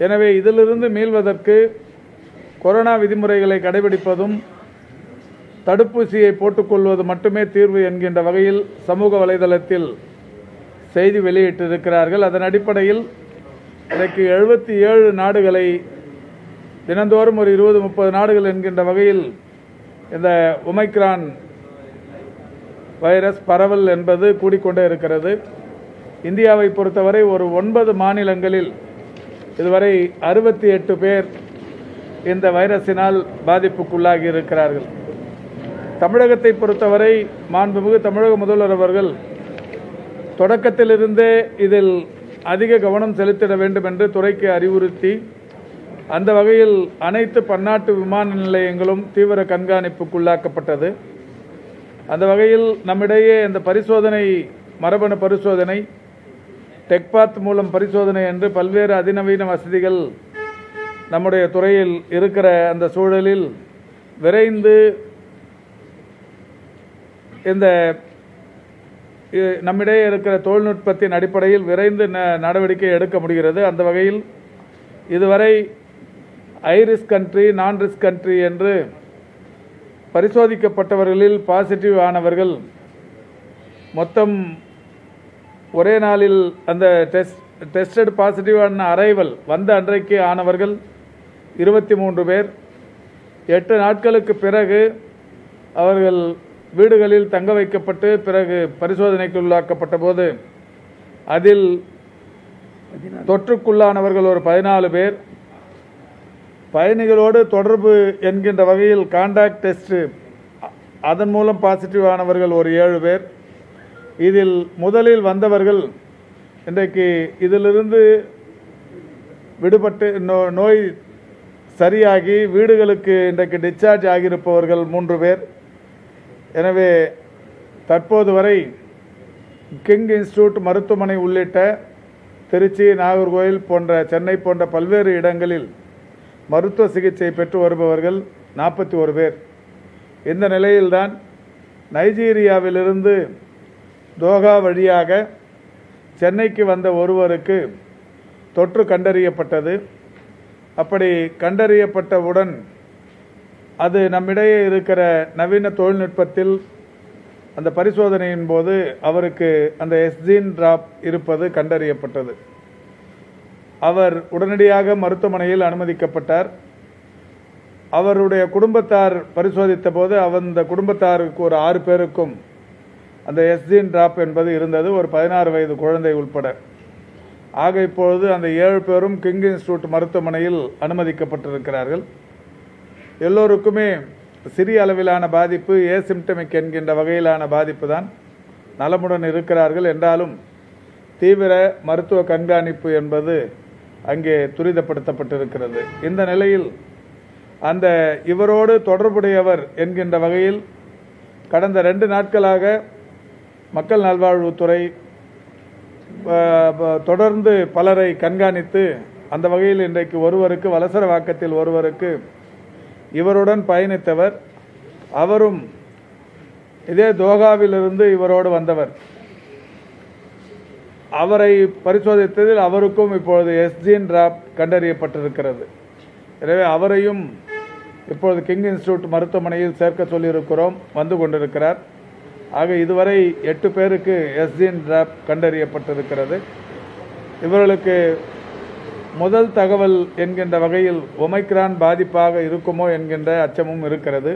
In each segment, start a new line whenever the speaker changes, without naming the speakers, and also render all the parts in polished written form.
எனவே இதிலிருந்து மீள்வதற்கு கொரோனா விதிமுறைகளை கடைபிடிப்பதும் தடுப்பூசியை போட்டுக்கொள்வது மட்டுமே தீர்வு என்கின்ற வகையில் சமூக வலைதளத்தில் செய்தி வெளியிட்டிருக்கிறார்கள். அதன் அடிப்படையில் இன்றைக்கு 77 நாடுகளை தினந்தோறும் ஒரு 20-30 நாடுகள் என்கின்ற வகையில் இந்த ஒமைக்ரான் வைரஸ் பரவல் என்பது கூடிக்கொண்டே இருக்கிறது. இந்தியாவை பொறுத்தவரை ஒரு 9 மாநிலங்களில் இதுவரை 68 பேர் இந்த வைரஸினால் பாதிப்புக்குள்ளாகி இருக்கிறார்கள். தமிழகத்தை பொறுத்தவரை மாண்புமிகு தமிழக முதல்வர் அவர்கள் தொடக்கத்திலிருந்தே இதில் அதிக கவனம் செலுத்திட வேண்டும் என்று துறைக்கு அறிவுறுத்தி அந்த வகையில் அனைத்து பன்னாட்டு விமான நிலையங்களும் தீவிர கண்காணிப்புக்குள்ளாக்கப்பட்டது. அந்த வகையில் நம்மிடையே இந்த பரிசோதனை மரபணு பரிசோதனை டெக்பாத் மூலம் பரிசோதனை என்று பல்வேறு அதிநவீன வசதிகள் நம்முடைய துறையில் இருக்கிற அந்த சூழலில் விரைந்து இந்த நம்மிடையே இருக்கிற தொழில்நுட்பத்தின் அடிப்படையில் விரைந்து நடவடிக்கை எடுக்க முடிகிறது. அந்த வகையில் இதுவரை ஹை ரிஸ்க் கண்ட்ரி, நான் ரிஸ்க் கண்ட்ரி என்று பரிசோதிக்கப்பட்டவர்களில் பாசிட்டிவ் ஆனவர்கள் மொத்தம் ஒரே நாளில் அந்த டெஸ்டட் பாசிட்டிவான அரைவல் வந்த அன்றைக்கு ஆனவர்கள் 23 பேர். 8 நாட்களுக்கு பிறகு அவர்கள் வீடுகளில் தங்க வைக்கப்பட்டு பிறகு பரிசோதனைக்கு உள்ளாக்கப்பட்ட போது அதில் தொற்றுக்குள்ளானவர்கள் ஒரு 14 பேர். பயணிகளோடு தொடர்பு என்கின்ற வகையில் கான்டாக்ட் டெஸ்ட் அதன் மூலம் பாசிட்டிவ் ஆனவர்கள் ஒரு 7 பேர். இதில் முதலில் வந்தவர்கள் இன்றைக்கு இதிலிருந்து விடுபட்டு நோய் சரியாகி வீடுகளுக்கு இன்றைக்கு டிஸ்சார்ஜ் ஆகியிருப்பவர்கள் 3 பேர். எனவே தற்போது வரை கிங் இன்ஸ்டிடியூட் மருத்துவமனை உள்ளிட்ட திருச்சி, நாகர்கோவில் போன்ற சென்னை போன்ற பல்வேறு இடங்களில் மருத்துவ சிகிச்சை பெற்று வருபவர்கள் 41 பேர். இந்த நிலையில்தான் நைஜீரியாவிலிருந்து தோஹா வழியாக சென்னைக்கு வந்த ஒருவருக்கு தொற்று கண்டறியப்பட்டது. அப்படி கண்டறியப்பட்டவுடன் அது நம்மிடையே இருக்கிற நவீன தொழில்நுட்பத்தில் அந்த பரிசோதனையின் போது அவருக்கு அந்த எஸ்ஜீன் டிராப் இருப்பது கண்டறியப்பட்டது. அவர் உடனடியாக மருத்துவமனையில் அனுமதிக்கப்பட்டார். அவருடைய குடும்பத்தார் பரிசோதித்த போது அந்த குடும்பத்தாருக்கு ஒரு 6 பேருக்கும் அந்த எஸ்ஜீன் டிராப் என்பது இருந்தது, ஒரு 16 வயது குழந்தை உட்பட. ஆக இப்பொழுது அந்த 7 பேரும் கிங் இன்ஸ்டிடியூட் மருத்துவமனையில் அனுமதிக்கப்பட்டிருக்கிறார்கள். எல்லோருக்குமே சிறிய அளவிலான பாதிப்பு, ஏசிம்டமிக் என்கின்ற வகையிலான பாதிப்பு தான், நலமுடன் இருக்கிறார்கள். என்றாலும் தீவிர மருத்துவ கண்காணிப்பு என்பது அங்கே துரிதப்படுத்தப்பட்டிருக்கிறது. இந்த நிலையில் அந்த இவரோடு தொடர்புடையவர் என்கின்ற வகையில் கடந்த 2 நாட்களாக மக்கள் நல்வாழ்வுத்துறை தொடர்ந்து பலரை கண்காணித்து அந்த வகையில் இன்றைக்கு ஒருவருக்கு வலசரவாக்கத்தில் ஒருவருக்கு இவருடன் பயணித்தவர், அவரும் இதே தோகாவிலிருந்து இவரோடு வந்தவர், அவரை பரிசோதித்ததில் அவருக்கும் இப்பொழுது எஸ்ஜீன் டிராப் கண்டறியப்பட்டிருக்கிறது. எனவே அவரையும் இப்பொழுது கிங் இன்ஸ்டிடியூட் மருத்துவமனையில் சேர்க்க சொல்லியிருக்கிறோம், வந்து கொண்டிருக்கிறார். ஆக இதுவரை 8 பேருக்கு எஸ்ஜீன் டிராப் கண்டறியப்பட்டிருக்கிறது. இவர்களுக்கு முதல் தகவல் என்கின்ற வகையில் ஒமைக்ரான் பாதிப்பாக இருக்குமோ என்கின்ற அச்சமும் இருக்கிறது.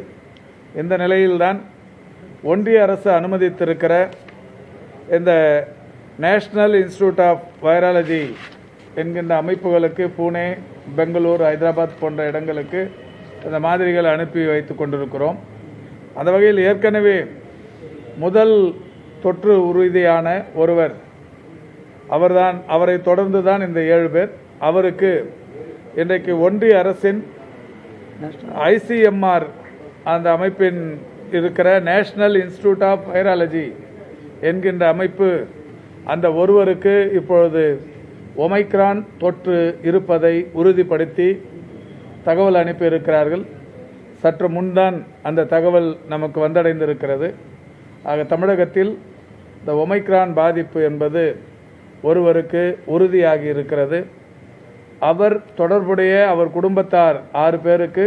இந்த நிலையில்தான் ஒன்றிய அரசு அனுமதித்திருக்கிற இந்த நேஷனல் இன்ஸ்டிடியூட் ஆஃப் வைராலஜி என்கின்ற அமைப்புகளுக்கு புனே, பெங்களூர், ஹைதராபாத் போன்ற இடங்களுக்கு இந்த மாதிரிகள் அனுப்பி வைத்து கொண்டிருக்கிறோம். அந்த வகையில் ஏற்கனவே முதல் தொற்று உறுதியான ஒருவர் அவரை தொடர்ந்து தான் இந்த 7 பேர். அவருக்கு இன்றைக்கு ஒன்றிய அரசின் ICMR அந்த அமைப்பின் இருக்கிற நேஷனல் இன்ஸ்டிடியூட் ஆஃப் வைராலஜி என்கின்ற அமைப்பு அந்த ஒருவருக்கு இப்பொழுது ஒமைக்ரான் தொற்று இருப்பதை உறுதிப்படுத்தி தகவல் அனுப்பியிருக்கிறார்கள். சற்று முன்தான் அந்த தகவல் நமக்கு வந்தடைந்திருக்கிறது. ஆக தமிழகத்தில் இந்த ஒமைக்ரான் பாதிப்பு என்பது ஒருவருக்கு உறுதியாகி இருக்கிறது. அவர் தொடர்புடைய அவர் குடும்பத்தார் 6 பேருக்கு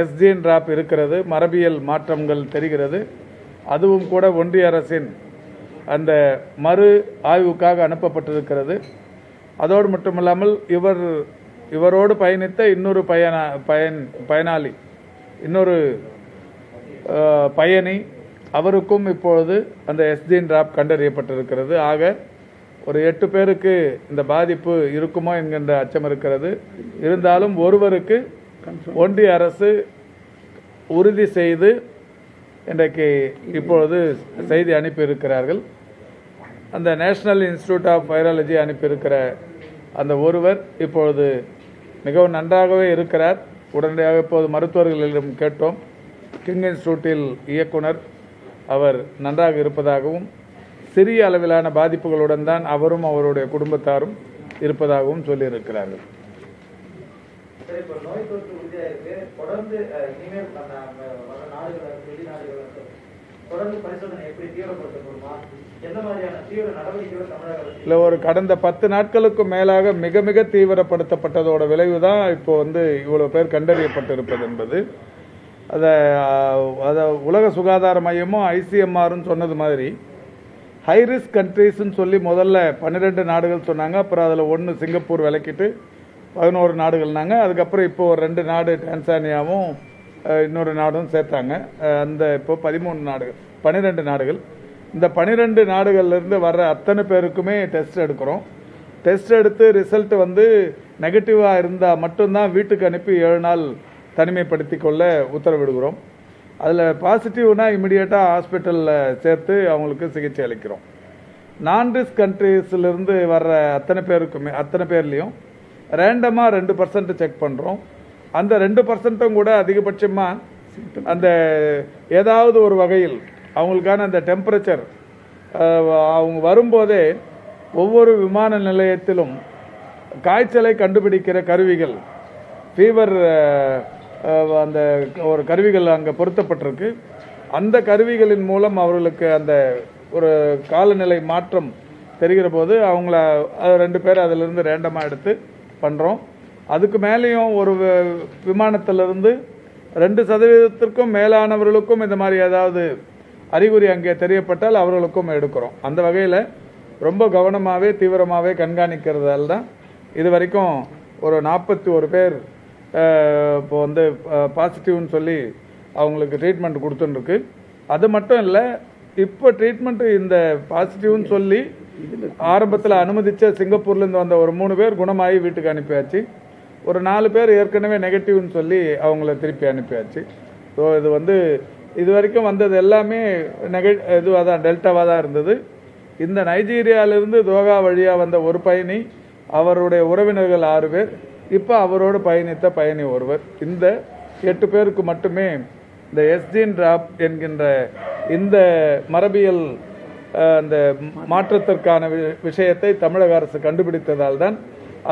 எஸ்ஜின் டிராப் இருக்கிறது, மரபியல் மாற்றங்கள் தெரிகிறது. அதுவும் கூட ஒன்றிய அரசின் அந்த மறு ஆய்வுக்காக அனுப்பப்பட்டிருக்கிறது. அதோடு மட்டுமில்லாமல் இவரோடு பயணித்த இன்னொரு பயனாளி, இன்னொரு பயணி, அவருக்கும் இப்பொழுது அந்த எஸ்ஜின் டிராப் கண்டறியப்பட்டிருக்கிறது. ஆக ஒரு 8 பேருக்கு இந்த பாதிப்பு இருக்குமோ என்கின்ற அச்சம் இருக்கிறது. இருந்தாலும் ஒருவருக்கு ஒன்றிய அரசு உறுதி செய்து இன்றைக்கு இப்பொழுது செய்தி அனுப்பியிருக்கிறார்கள். அந்த நேஷனல் இன்ஸ்டிடியூட் ஆஃப் வைராலஜி அனுப்பியிருக்கிற அந்த ஒருவர் இப்பொழுது மிகவும் நன்றாகவே இருக்கிறார். உடனடியாக இப்போது மருத்துவர்களிடம் கேட்டோம். கிங் இன்ஸ்டிடியூட்டில் இயக்குனர் அவர் நன்றாக இருப்பதாகவும் சிறிய அளவிலான பாதிப்புகளுடன் தான் அவரும் அவருடைய குடும்பத்தாரும் இருப்பதாகவும் சொல்லியிருக்கிறார்கள். இல்லை, ஒரு கடந்த 10 நாட்களுக்கு மேலாக மிக மிக தீவிரப்படுத்தப்பட்டதோட விளைவு தான் இப்போ இவ்வளவு பேர் கண்டறியப்பட்டிருப்பது என்பது. அதை உலக சுகாதார மையமும் ஐசிஎம்ஆரும் சொன்னது மாதிரி ஹை ரிஸ்க் கண்ட்ரீஸ்ன்னு சொல்லி முதல்ல 12 நாடுகள் சொன்னாங்க. அப்புறம் அதில் 1 சிங்கப்பூர் விலக்கிட்டு 11 நாடுகள்னாங்க. அதுக்கப்புறம் இப்போ ஒரு 2 நாடு டான்சானியாவும் இன்னொரு நாடும் சேர்த்தாங்க. அந்த இப்போ 13 நாடுகள், 12 நாடுகள். இந்த 12 நாடுகள்லேருந்து வர்ற அத்தனை பேருக்குமே டெஸ்ட் எடுக்கிறோம். டெஸ்ட் எடுத்து ரிசல்ட் நெகட்டிவாக இருந்தால் மட்டும்தான் வீட்டுக்கு அனுப்பி 7 நாள் தனிமைப்படுத்தி கொள்ள உத்தரவிடுகிறோம். அதில் பாசிட்டிவ்னா இமிடியேட்டாக ஹாஸ்பிட்டலில் சேர்த்து அவங்களுக்கு சிகிச்சை அளிக்கிறோம். நான் ரிஸ்க் கண்ட்ரீஸ்லேருந்து வர்ற அத்தனை பேர்லேயும் ரேண்டமாக 2% செக் பண்ணுறோம். அந்த 2%ம் கூட அதிகபட்சமாக அந்த ஏதாவது ஒரு வகையில் அவங்களுக்கான அந்த டெம்பரேச்சர் அவங்க வரும்போதே ஒவ்வொரு விமான நிலையத்திலும் காய்ச்சலை கண்டுபிடிக்கிற கருவிகள், ஃபீவர் அந்த ஒரு கருவிகள் அங்கே பொருத்தப்பட்டிருக்கு. அந்த கருவிகளின் மூலம் அவர்களுக்கு அந்த ஒரு காலநிலை மாற்றம் தெரிகிற போது அவங்கள 2 பேர் அதிலிருந்து ரேண்டமாக எடுத்து பண்ணுறோம். அதுக்கு மேலேயும் ஒரு விமானத்திலிருந்து 2% மேலானவர்களுக்கும் இந்த மாதிரி ஏதாவது அறிகுறி அங்கே தெரியப்பட்டால் அவர்களுக்கும் எடுக்கிறோம். அந்த வகையில் ரொம்ப கவனமாகவே தீவிரமாகவே கண்காணிக்கிறதால தான் இது வரைக்கும் ஒரு 41 பேர் இப்போ பாசிட்டிவ்னு சொல்லி அவங்களுக்கு ட்ரீட்மெண்ட் கொடுத்துருக்கு. அது மட்டும் இல்லை, இப்போ ட்ரீட்மெண்ட்டு இந்த பாசிட்டிவ்னு சொல்லி ஆரம்பத்தில் அனுமதித்த சிங்கப்பூர்லேருந்து வந்த ஒரு 3 பேர் குணமாகி வீட்டுக்கு அனுப்பியாச்சு. ஒரு 4 பேர் ஏற்கனவே நெகட்டிவ்னு சொல்லி அவங்கள திருப்பி அனுப்பியாச்சு. ஸோ இது வரைக்கும் வந்தது எல்லாமே இதுவாக தான், டெல்டாவாக தான் இருந்தது. இந்த நைஜீரியாவிலிருந்து தோகா வழியாக வந்த ஒரு பயணி, அவருடைய உறவினர்கள் 6 பேர், இப்போ அவரோடு பயணித்த பயணி ஒருவர். இந்த 8 பேருக்கு மட்டுமே இந்த எஸ்ஜின் டிராப் என்கின்ற இந்த மரபியல் அந்த மாற்றத்திற்கான விஷயத்தை தமிழக அரசு கண்டுபிடித்ததால் தான்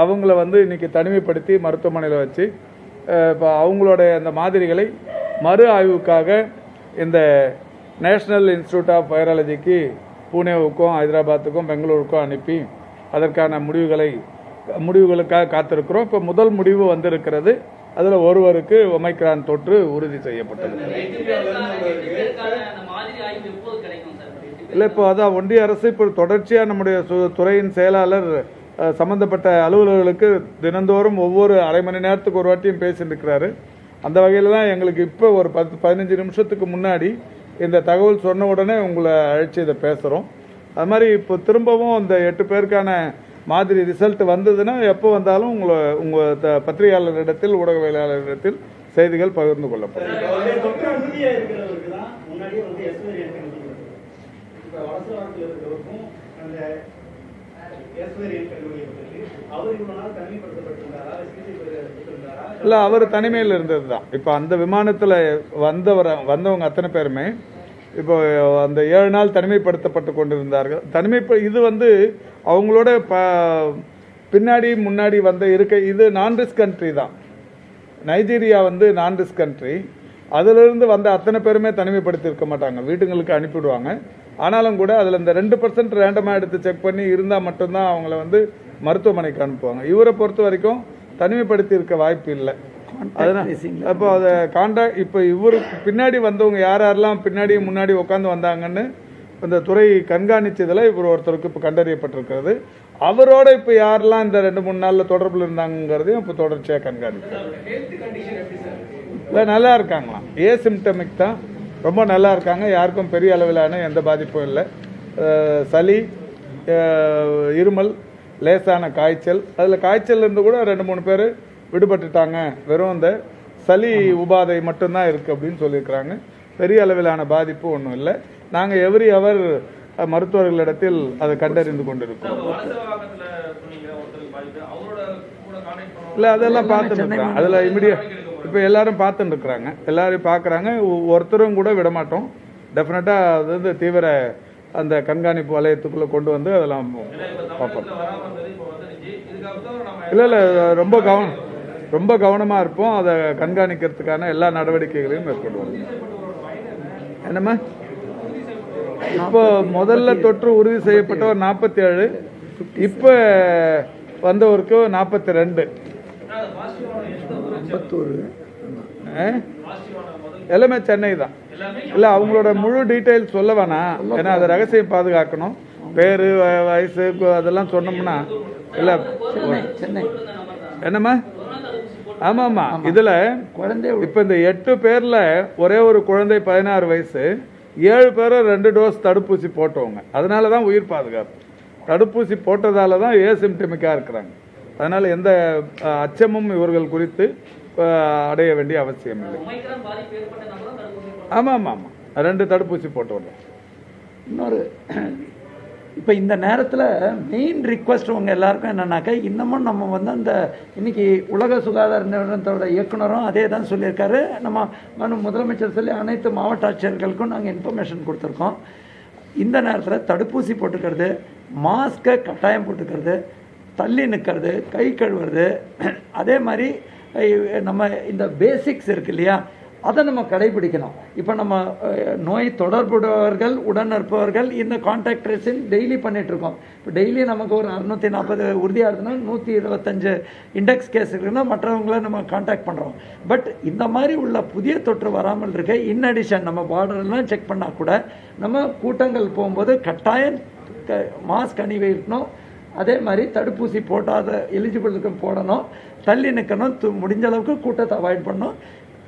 அவங்கள இன்னைக்கு தனிமைப்படுத்தி மருத்துவமனையில் வச்சு இப்போ அவங்களுடைய அந்த மாதிரிகளை மறு ஆய்வுக்காக இந்த நேஷனல் இன்ஸ்டிடியூட் ஆஃப் வைராலஜிக்கு புனேவுக்கும் ஹைதராபாத்துக்கும் பெங்களூருக்கும் அனுப்பி அதற்கான முடிவுகளுக்காக காத்திருக்கிறோம். இப்போ முதல் முடிவு வந்திருக்கிறது. அதில் ஒருவருக்கு ஒமைக்ரான் தொற்று உறுதி செய்யப்பட்டது. இல்லை, இப்போ அதான் ஒன்றிய அரசு இப்போ தொடர்ச்சியாக நம்முடைய துறையின் செயலாளர் சம்பந்தப்பட்ட அலுவலர்களுக்கு தினந்தோறும் ஒவ்வொரு அரை மணி நேரத்துக்கு ஒரு வாட்டியும் பேசியிருக்கிறாரு. அந்த வகையில் தான் எங்களுக்கு இப்போ ஒரு 10-15 நிமிஷத்துக்கு முன்னாடி இந்த தகவல் சொன்ன உடனே உங்களை அழைச்சி இதை பேசுகிறோம். அது மாதிரி இப்போ திரும்பவும் இந்த 8 பேருக்கான மாதிரி ரிசல்ட் வந்ததுன்னா எப்போ வந்தாலும் உங்கள் பத்திரிகையாளரிடத்தில் ஊடகவியலாளரிடத்தில் செய்திகள் பகிர்ந்து கொள்ளப்படும். இல்லை, அவர் தனிமையில் இருந்தது தான். இப்போ அந்த விமானத்தில் வந்தவங்க அத்தனை பேருமே இப்போ அந்த 7 நாள் தனிமைப்படுத்தப்பட்டு கொண்டிருந்தார்கள். இது அவங்களோட பின்னாடி முன்னாடி இது நான் ரிஸ்க் கண்ட்ரி தான். நைஜீரியா நான் ரிஸ்க் கண்ட்ரி. அதிலிருந்து வந்த அத்தனை பேருமே தனிமைப்படுத்தி இருக்க மாட்டாங்க, வீட்டுங்களுக்கு அனுப்பிவிடுவாங்க. ஆனாலும் கூட அதில் இந்த 2% ரேண்டமாக எடுத்து செக் பண்ணி இருந்தால் மட்டும்தான் அவங்கள மருத்துவமனைக்கு அனுப்புவாங்க. இவரை பொறுத்த வரைக்கும் தனிமைப்படுத்தி இருக்க வாய்ப்பு இல்லை. அதனால் அப்போ அதை கான்டாக்ட் இப்போ இவருக்கு பின்னாடி வந்தவங்க யாரெல்லாம் பின்னாடி முன்னாடி உட்காந்து வந்தாங்கன்னு இந்த துறை கண்காணிச்சதில் இவர் ஒருத்தருக்கு இப்போ கண்டறியப்பட்டிருக்கிறது. அவரோட இப்போ யாரெல்லாம் இந்த 2-3 நாளில் தொடர்பில் இருந்தாங்கிறதையும் இப்போ தொடர்ச்சியாக கண்காணிக்கிறோம். இல்லை, நல்லா இருக்காங்களாம். ஏசிம்டமிக் தான், ரொம்ப நல்லா இருக்காங்க. யாருக்கும் பெரிய அளவிலான எந்த பாதிப்பும் இல்லை. சளி, இருமல், லேசான காய்ச்சல், அதில் காய்ச்சல் இருந்து கூட 2-3 பேர் விடுபட்டுட்டாங்க. வெறும் இந்த சளி உபாதை மட்டும்தான் இருக்குது அப்படின்னு சொல்லியிருக்கிறாங்க. பெரிய அளவிலான பாதிப்பு ஒன்றும் இல்லை. நாங்கள் எவ்ரி அவர் மருத்துவர்களிடத்தில் அதை கண்டறிந்து கொண்டிருக்கோம். இல்லை, அதெல்லாம் பார்த்துட்டு இருக்காங்க. அதில் இமிடியட் இப்போ எல்லாரும் பார்த்துட்டு இருக்கிறாங்க, எல்லாரையும் பார்க்குறாங்க. ஒருத்தரும் கூட விடமாட்டோம். டெஃபினட்டாக அது வந்து தீவிர அந்த கண்காணிப்பு வலயத்துக்குள்ளே கொண்டு வந்து அதெல்லாம் பார்ப்போம். இல்லை, ரொம்ப கவனமாக இருப்போம். அதை கண்காணிக்கிறதுக்கான எல்லா நடவடிக்கைகளையும் மேற்கொள்வோம். என்னம்மா, இப்போ முதல்ல தொற்று உறுதி செய்யப்பட்டவர் 47, இப்போ வந்தவருக்கு 42. எல்லாமே சென்னை தான். இல்லை, அவங்களோட முழு டீட்டெயில் சொல்ல வேணாம், ஏன்னா அதை ரகசியம் பாதுகாக்கணும். பேரு, வயசு அதெல்லாம் சொன்னோம்னா இல்லை. என்னம்மா, ஆமாம்மா, இதில் இப்போ இந்த 8 பேரில் ஒரே ஒரு குழந்தை 16 வயசு, 7 பேரும் 2 டோஸ் தடுப்பூசி போட்டவங்க. அதனால தான் உயிர் பாதுகாப்பு. தடுப்பூசி போட்டதால தான் ஏசிம்டமிக்காக இருக்கிறாங்க. அதனால் எந்த அச்சமும் இவர்கள் குறித்து அடைய வேண்டிய அவசியம் இல்லை. ஆமாம் ஆமாம் ஆமாம், 2 தடுப்பூசி போட்டவங்க.
இன்னொரு இப்போ இந்த நேரத்தில் மெயின் ரிக்வஸ்ட் உங்க எல்லாருக்கும் என்னன்னாக்கா, இன்னமும் நம்ம வந்து அந்த இன்னைக்கு உலக சுகாதார நிறுவனத்தோட இயக்குனரும் அதே தான் சொல்லியிருக்காரு. நம்ம முதலமைச்சர் சொல்லி அனைத்து மாவட்ட ஆட்சியர்களுக்கும் நாங்கள் இன்ஃபர்மேஷன் கொடுத்துருக்கோம். இந்த நேரத்தில் தடுப்பூசி போட்டுக்கிறது, மாஸ்கை கட்டாயம் போட்டுக்கிறது, தள்ளி நிற்கிறது, கை கழுவுறது, அதே மாதிரி நம்ம இந்த பேசிக்ஸ் இருக்கு இல்லையா, அதை நம்ம கடைபிடிக்கணும். இப்போ நம்ம நோய் தொடர்புடையவர்கள், உடன் இருப்பவர்கள், இந்த கான்டாக்ட் ட்ரேசிங் டெய்லி பண்ணிகிட்ருக்கோம். இப்போ டெய்லி நமக்கு ஒரு 640 உறுதியாக இருந்ததுன்னா 125 இண்டெக்ஸ் கேஸ் இருக்குன்னா மற்றவங்கள நம்ம கான்டாக்ட் பண்ணுறோம். பட் இந்த மாதிரி உள்ள புதிய தொற்று வராமல் இருக்க இன் அடிஷன் நம்ம பார்டர்லாம் செக் பண்ணால் கூட நம்ம கூட்டங்கள் போகும்போது கட்டாயம் மாஸ்க் அணிவிக்கணும். அதே மாதிரி தடுப்பூசி போட்டாத எலிஜிபிளுக்கு போடணும், தள்ளி நிற்கணும், முடிஞ்ச அளவுக்கு கூட்டத்தை அவாய்ட் பண்ணணும்,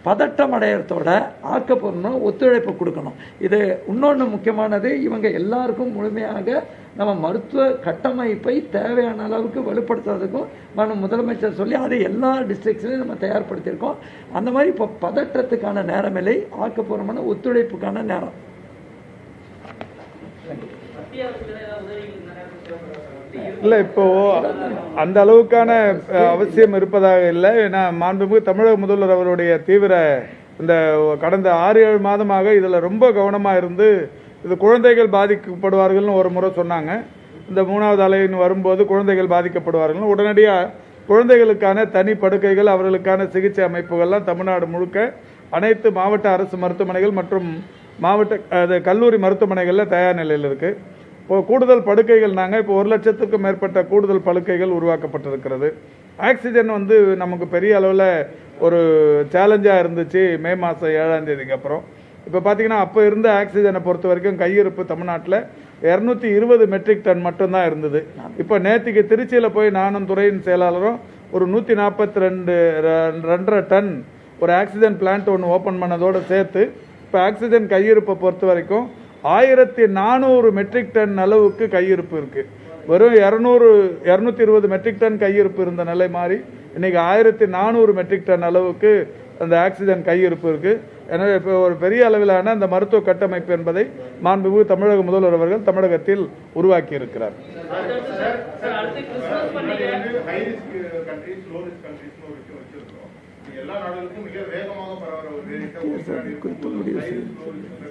பதட்டம் அடையிறதோட ஆக்கப்பூர்வமாக ஒத்துழைப்பு கொடுக்கணும். இது இன்னொன்று முக்கியமானது, இவங்க எல்லாருக்கும் முழுமையாக நம்ம மருத்துவ கட்டமைப்பை தேவையான அளவுக்கு வலுப்படுத்துறதுக்கும் நம்ம முதலமைச்சர் சொல்லி அது எல்லா டிஸ்ட்ரிக்ட்ஸ்லையும் நம்ம தயார்படுத்தியிருக்கோம். அந்த மாதிரி இப்போ பதற்றத்துக்கான நேரம் இல்லை, ஆக்கப்பூர்வமான ஒத்துழைப்புக்கான நேரம்.
இல்லை, இப்போ அந்த அளவுக்கான அவசியம் இருப்பதாக இல்லை. ஏன்னா மாண்புமிகு தமிழக முதல்வர் அவருடைய தீவிர இந்த கடந்த 6-7 மாதமாக இதில் ரொம்ப கவனமாக இருந்து, இது குழந்தைகள் பாதிக்கப்படுவார்கள்னு ஒரு முறை சொன்னாங்க. இந்த 3வது அலைன்னு வரும்போது குழந்தைகள் பாதிக்கப்படுவார்கள், உடனடியாக குழந்தைகளுக்கான தனி படுக்கைகள், அவர்களுக்கான சிகிச்சை அமைப்புகள்லாம் தமிழ்நாடு முழுக்க அனைத்து மாவட்ட அரசு மருத்துவமனைகள் மற்றும் மாவட்ட கல்லூரி மருத்துவமனைகளில் தயார் நிலையில் இருக்குது. இப்போ கூடுதல் படுக்கைகள் நாங்கள் இப்போ 1 லட்சத்துக்கும் மேற்பட்ட கூடுதல் படுக்கைகள் உருவாக்கப்பட்டிருக்கிறது. ஆக்சிஜன் வந்து நமக்கு பெரிய அளவில் ஒரு சேலஞ்சாக இருந்துச்சு மே மாதம் 7ஆம் தேதிக்கு அப்புறம். இப்போ பார்த்தீங்கன்னா அப்போ இருந்த ஆக்சிஜனை பொறுத்த வரைக்கும் கையிருப்பு தமிழ்நாட்டில் 220 மெட்ரிக் டன் மட்டும்தான் இருந்தது. இப்போ நேற்றுக்கு திருச்சியில் போய் நானும் துறையின் செயலாளரும் ஒரு 142.5 டன் ஒரு ஆக்சிஜன் பிளான்ட் ஒன்று ஓப்பன் பண்ணதோடு சேர்த்து இப்போ ஆக்சிஜன் கையிருப்பை பொறுத்த வரைக்கும் 1400 மெட்ரிக் டன் அளவுக்கு கையிருப்பு இருக்குது. வெறும் 220 மெட்ரிக் டன் கையிருப்பு இருந்த நிலை மாறி இன்னைக்கு 1400 மெட்ரிக் டன் அளவுக்கு அந்த ஆக்சிஜன் கையிருப்பு இருக்குது. எனவே இப்போ ஒரு பெரிய அளவிலான அந்த மருத்துவ கட்டமைப்பு என்பதை மாண்புமிகு தமிழக முதல்வர் அவர்கள் தமிழகத்தில் உருவாக்கி இருக்கிறார்.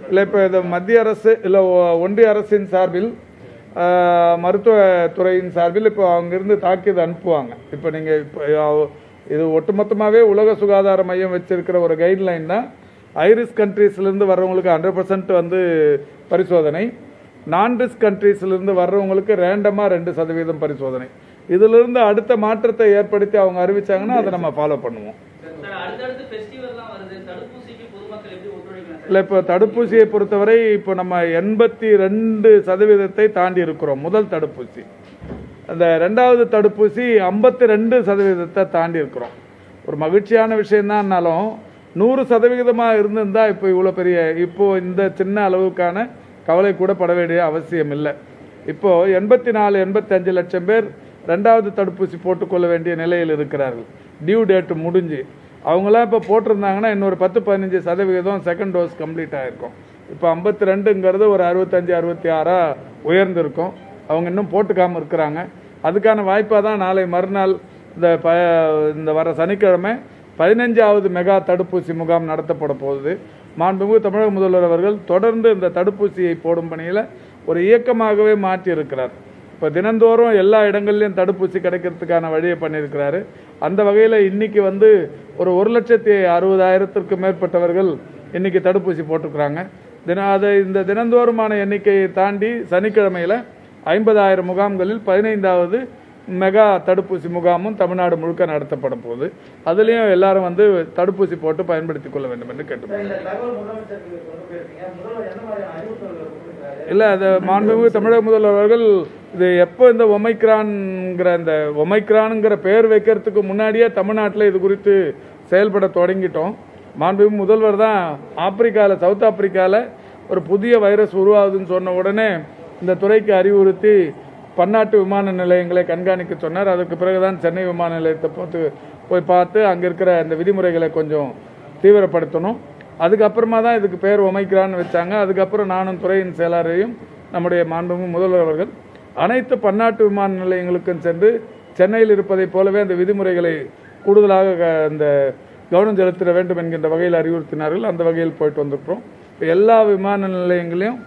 இல்லை, இப்போ இது மத்திய அரசு இல்லை ஒன்றிய அரசின் சார்பில் மருத்துவத்துறையின் சார்பில் இப்போ அங்கிருந்து தாக்கீது அனுப்புவாங்க. இப்போ நீங்கள் இப்போ இது ஒட்டுமொத்தமாகவே உலக சுகாதார மையம் வச்சிருக்கிற ஒரு கைட்லைன் தான். ஹைரிஸ்க் கண்ட்ரீஸ்லேருந்து வர்றவங்களுக்கு 100% வந்து பரிசோதனை, நான் ரிஸ்க் கண்ட்ரீஸ்லேருந்து வர்றவங்களுக்கு ரேண்டமாக 2% பரிசோதனை. இதிலிருந்து அடுத்த மாற்றத்தை ஏற்படுத்தி அவங்க அறிவிச்சாங்கன்னா அதை நம்ம ஃபாலோ பண்ணுவோம். இல்லை, இப்போ தடுப்பூசியை பொறுத்தவரை இப்போ நம்ம 82% தாண்டி இருக்கிறோம். முதல் தடுப்பூசி. அந்த 2வது தடுப்பூசி 52% தாண்டி இருக்கிறோம். ஒரு மகிழ்ச்சியான விஷயம்தான்னாலும் 100% இருந்திருந்தா இப்போ இவ்வளோ பெரிய இப்போ இந்த சின்ன அளவுக்கான கவலை கூட பட வேண்டிய அவசியம் இல்லை. இப்போ 84-85 லட்சம் பேர் 2வது தடுப்பூசி போட்டுக்கொள்ள வேண்டிய நிலையில் இருக்கிறார்கள். டியூ டேட் முடிஞ்சு அவங்களாம் இப்போ போட்டிருந்தாங்கன்னா இன்னொரு 10-15% செகண்ட் டோஸ் கம்ப்ளீட் ஆகிருக்கும். இப்போ 52ங்கிறது ஒரு 65-66 உயர்ந்திருக்கும். அவங்க இன்னும் போட்டுக்காமல் இருக்கிறாங்க. அதுக்கான வாய்ப்பாக தான் நாளை மறுநாள் இந்த வர சனிக்கிழமை 15வது மெகா தடுப்பூசி முகாம் நடத்தப்பட போகுது. மாண்புமிகு தமிழக முதல்வர் அவர்கள் தொடர்ந்து இந்த தடுப்பூசியை போடும் பணியில் ஒரு இயக்கமாகவே மாற்றி இருக்கிறார். இப்போ தினந்தோறும் எல்லா இடங்கள்லையும் தடுப்பூசி கிடைக்கிறதுக்கான வழியை பண்ணியிருக்கிறாரு. அந்த வகையில் இன்னைக்கு ஒரு 1,60,000க்கு மேற்பட்டவர்கள் இன்னைக்கு தடுப்பூசி போட்டிருக்கிறாங்க. இந்த தினந்தோறுமான எண்ணிக்கையை தாண்டி சனிக்கிழமையில் 50,000 முகாம்களில் 15வது மெகா தடுப்பூசி முகாமும் தமிழ்நாடு முழுக்க நடத்தப்பட போகுது. அதுலேயும் எல்லாரும் தடுப்பூசி போட்டு பயன்படுத்திக் கொள்ள வேண்டும் என்று கேட்டுக்கொள்கிறேன். இல்லை, அது மாண்புமிகு தமிழக முதல்வர் அவர்கள் இது எப்போ இந்த ஒமைக்ரான்ங்கிற பெயர் வைக்கிறதுக்கு முன்னாடியே தமிழ்நாட்டில் இது குறித்து செயல்பட தொடங்கிட்டோம். மாண்புமிகு முதல்வர் தான் சவுத் ஆப்பிரிக்காவில் ஒரு புதிய வைரஸ் உருவாகுதுன்னு சொன்ன உடனே இந்த துறைக்கு அறிவுறுத்தி பன்னாட்டு விமான நிலையங்களை கண்காணிக்க சொன்னார். அதுக்கு பிறகுதான் சென்னை விமான நிலையத்தை போய் பார்த்து அங்கே இருக்கிற அந்த விதிமுறைகளை கொஞ்சம் தீவிரப்படுத்தணும். அதுக்கப்புறமா தான் இதுக்கு பேர் ஒமைக்ரான் வச்சாங்க. அதுக்கப்புறம் நானும் துறையின் செயலாளரையும் நம்முடைய மாண்புமிகு முதல்வர் அவர்கள் அனைத்து பன்னாட்டு விமான நிலையங்களுக்கும் சென்று சென்னையில் இருப்பதைப் போலவே அந்த விதிமுறைகளை கூடுதலாக அந்த கவனம் செலுத்திட வேண்டும் என்கின்ற வகையில் அறிவுறுத்தினார்கள். அந்த வகையில் போயிட்டு வந்திருக்கிறோம். இப்போ எல்லா விமான நிலையங்களையும்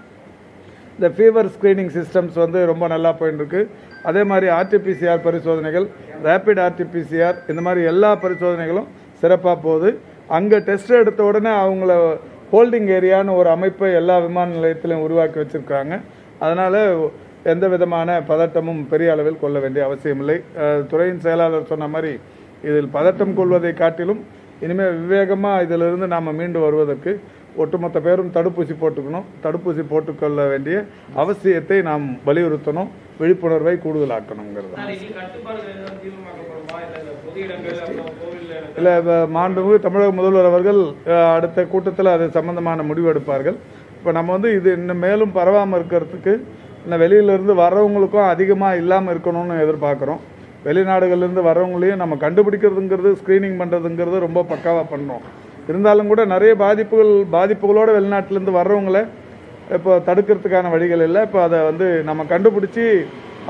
இந்த ஃபீவர் ஸ்க்ரீனிங் சிஸ்டம்ஸ் ரொம்ப நல்லா போயின்னு இருக்கு. அதே மாதிரி RT-PCR பரிசோதனைகள், ரேபிட் RT-PCR, இந்த மாதிரி எல்லா பரிசோதனைகளும் சிறப்பாக போகுது. அங்கே டெஸ்ட் எடுத்த உடனே அவங்கள ஹோல்டிங் ஏரியான்னு ஒரு அமைப்பை எல்லா விமான நிலையத்திலையும் உருவாக்கி வச்சுருக்காங்க. அதனால் எந்த விதமான பதட்டமும் பெரிய அளவில் கொள்ள வேண்டிய அவசியமில்லை. துறையின் செயலாளர் சொன்ன மாதிரி இதில் பதட்டம் கொள்வதை காட்டிலும் இனிமேல் விவேகமாக இதிலிருந்து நாம் மீண்டு வருவதற்கு ஒட்டுமொத்த பேரும் தடுப்பூசி போட்டுக்கணும். தடுப்பூசி போட்டுக்கொள்ள வேண்டிய அவசியத்தை நாம் வலியுறுத்தணும். விழிப்புணர்வை கூடுதலாக்கணுங்கிறது. இல்லை, மாண்புமிகு தமிழக முதல்வர் அவர்கள் அடுத்த கூட்டத்தில் அது சம்பந்தமான முடிவு எடுப்பார்கள். இப்போ நம்ம இது இன்னும் மேலும் பரவாமல் இருக்கிறதுக்கு இன்னும் வெளியிலேருந்து வர்றவங்களுக்கும் அதிகமாக இல்லாமல் இருக்கணும்னு எதிர்பார்க்குறோம். வெளிநாடுகள்லேருந்து வர்றவங்களையும் நம்ம கண்டுபிடிக்கிறதுங்கிறது, ஸ்க்ரீனிங் பண்ணுறதுங்கிறது ரொம்ப பக்காவாக பண்ணுறோம். இருந்தாலும் கூட நிறைய பாதிப்புகளோடு வெளிநாட்டிலேருந்து வர்றவங்கள இப்போ தடுக்கிறதுக்கான வழிகள் இல்லை. இப்போ அதை நம்ம கண்டுபிடிச்சி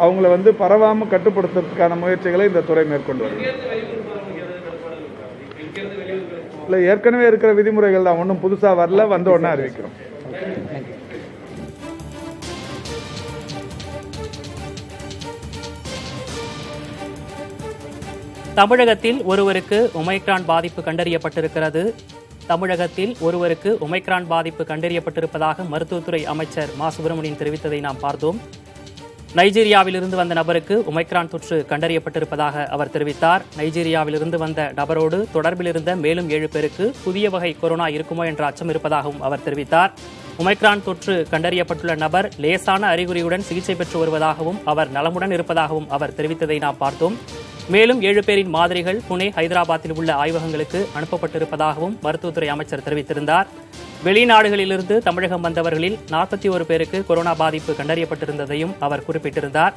அவங்கள பரவாமல் கட்டுப்படுத்துறதுக்கான முயற்சிகளை இந்த துறை மேற்கொண்டு வருது. இல்லை, ஏற்கனவே இருக்கிற விதிமுறைகள் தான், ஒன்றும் புதுசாக வரல, வந்த உடனே அறிவிக்கிறோம்.
தமிழகத்தில் ஒருவருக்கு ஒமைக்ரான் பாதிப்பு கண்டறியப்பட்டிருக்கிறது. தமிழகத்தில் ஒருவருக்கு ஒமைக்ரான் பாதிப்பு கண்டறியப்பட்டிருப்பதாக மருத்துவத்துறை அமைச்சர் மா சுப்பிரமணியன் தெரிவித்ததை நாம் பார்த்தோம். நைஜீரியாவிலிருந்து வந்த நபருக்கு ஒமைக்ரான் தொற்று கண்டறியப்பட்டிருப்பதாக அவர் தெரிவித்தார். நைஜீரியாவிலிருந்து வந்த நபரோடு தொடர்பில் இருந்த மேலும் 7 பேருக்கு புதிய வகை கொரோனா இருக்குமோ என்ற அச்சம் இருப்பதாகவும் அவர் தெரிவித்தார். ஒமைக்ரான் தொற்று கண்டறியப்பட்டுள்ள நபர் லேசான அறிகுறியுடன் சிகிச்சை பெற்று வருவதாகவும் அவர் நலமுடன் இருப்பதாகவும் அவர் தெரிவித்ததை நாம் பார்த்தோம். மேலும் 7 பேரின் மாதிரிகள் புனே, ஹைதராபாத்தில் உள்ள ஆய்வகங்களுக்கு அனுப்பப்பட்டிருப்பதாகவும் மருத்துவத்துறை அமைச்சர் தெரிவித்திருந்தார். வெளிநாடுகளிலிருந்து தமிழகம் வந்தவர்களில் 41 பேருக்கு கொரோனா பாதிப்பு கண்டறியப்பட்டிருந்ததையும் அவர் குறிப்பிட்டிருந்தார்.